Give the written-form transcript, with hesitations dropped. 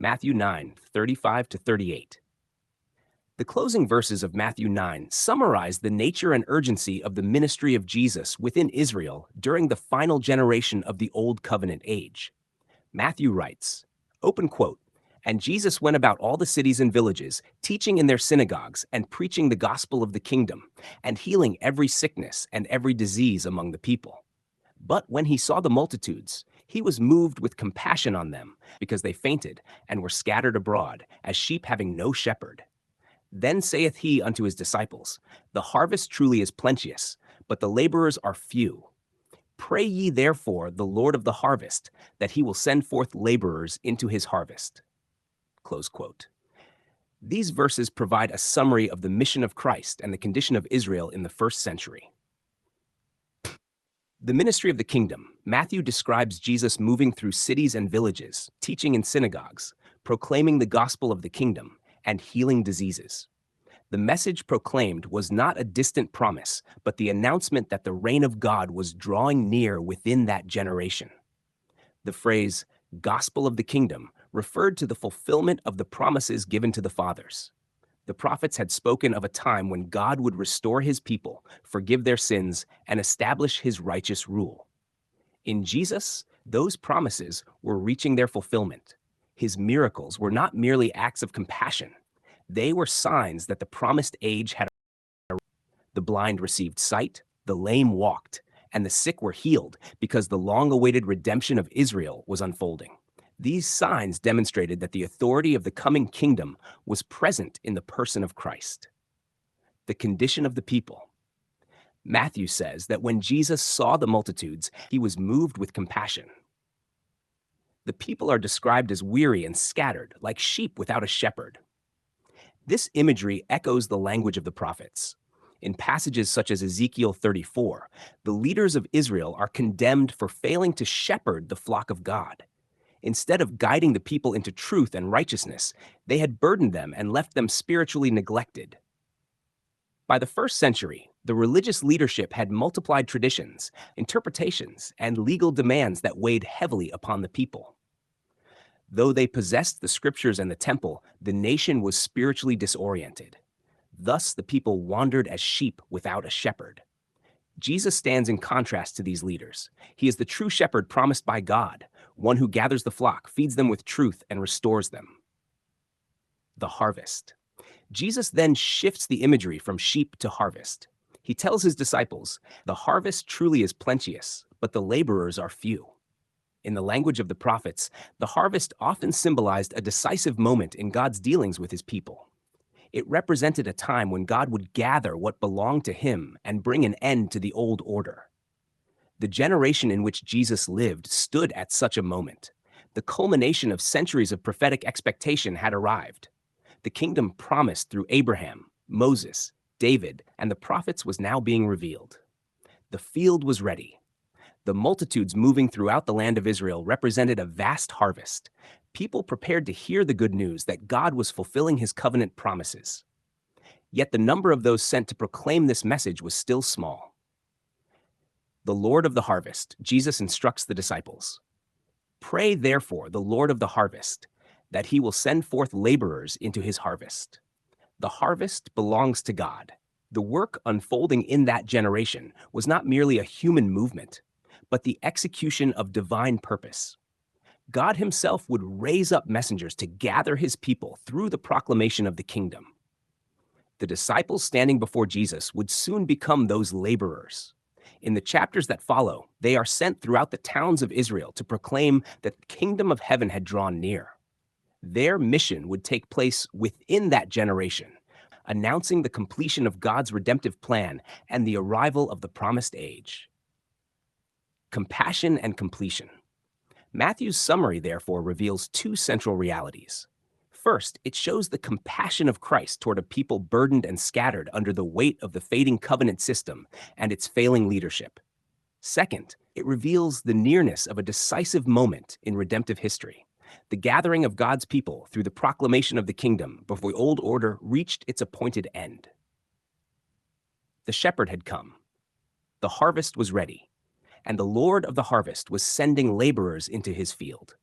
Matthew 9:35 to 38. The closing verses of Matthew 9 summarize the nature and urgency of the ministry of Jesus within Israel during the final generation of the Old Covenant age. Matthew writes, open quote, "And Jesus went about all the cities and villages, teaching in their synagogues and preaching the gospel of the kingdom, and healing every sickness and every disease among the people. But when he saw the multitudes, he was moved with compassion on them, because they fainted and were scattered abroad, as sheep having no shepherd. Then saith he unto his disciples, The harvest truly is plenteous, but the laborers are few. Pray ye therefore the Lord of the harvest, that he will send forth laborers into his harvest." Close quote. These verses provide a summary of the mission of Christ and the condition of Israel in the first century. The ministry of the kingdom. Matthew describes Jesus moving through cities and villages, teaching in synagogues, proclaiming the gospel of the kingdom, and healing diseases. The message proclaimed was not a distant promise, but the announcement that the reign of God was drawing near within that generation. The phrase, gospel of the kingdom, referred to the fulfillment of the promises given to the fathers. The prophets had spoken of a time when God would restore his people, forgive their sins, and establish his righteous rule. In Jesus, those promises were reaching their fulfillment. His miracles were not merely acts of compassion. They were signs that the promised age had arrived. The blind received sight, the lame walked, and the sick were healed because the long-awaited redemption of Israel was unfolding. These signs demonstrated that the authority of the coming kingdom was present in the person of Christ. The condition of the people. Matthew says that when Jesus saw the multitudes, he was moved with compassion. The people are described as weary and scattered, like sheep without a shepherd. This imagery echoes the language of the prophets. In passages such as Ezekiel 34, the leaders of Israel are condemned for failing to shepherd the flock of God. Instead of guiding the people into truth and righteousness, they had burdened them and left them spiritually neglected. By the first century, the religious leadership had multiplied traditions, interpretations, and legal demands that weighed heavily upon the people. Though they possessed the scriptures and the temple, the nation was spiritually disoriented. Thus, the people wandered as sheep without a shepherd. Jesus stands in contrast to these leaders. He is the true shepherd promised by God, one who gathers the flock, feeds them with truth, and restores them. The harvest. Jesus then shifts the imagery from sheep to harvest. He tells his disciples, "The harvest truly is plenteous, but the laborers are few." In the language of the prophets, the harvest often symbolized a decisive moment in God's dealings with his people. It represented a time when God would gather what belonged to him and bring an end to the old order. The generation in which Jesus lived stood at such a moment. The culmination of centuries of prophetic expectation had arrived. The kingdom promised through Abraham, Moses, David, and the prophets was now being revealed. The field was ready. The multitudes moving throughout the land of Israel represented a vast harvest. People prepared to hear the good news that God was fulfilling his covenant promises. Yet the number of those sent to proclaim this message was still small. The Lord of the harvest, Jesus instructs the disciples. Pray therefore the Lord of the harvest, that he will send forth laborers into his harvest. The harvest belongs to God. The work unfolding in that generation was not merely a human movement, but the execution of divine purpose. God himself would raise up messengers to gather his people through the proclamation of the kingdom. The disciples standing before Jesus would soon become those laborers. In the chapters that follow, they are sent throughout the towns of Israel to proclaim that the kingdom of heaven had drawn near. Their mission would take place within that generation, announcing the completion of God's redemptive plan and the arrival of the promised age. Compassion and completion. Matthew's summary, therefore, reveals two central realities. First, it shows the compassion of Christ toward a people burdened and scattered under the weight of the fading covenant system and its failing leadership. Second, it reveals the nearness of a decisive moment in redemptive history, the gathering of God's people through the proclamation of the kingdom before the old order reached its appointed end. The shepherd had come. The harvest was ready, and the Lord of the harvest was sending laborers into his field.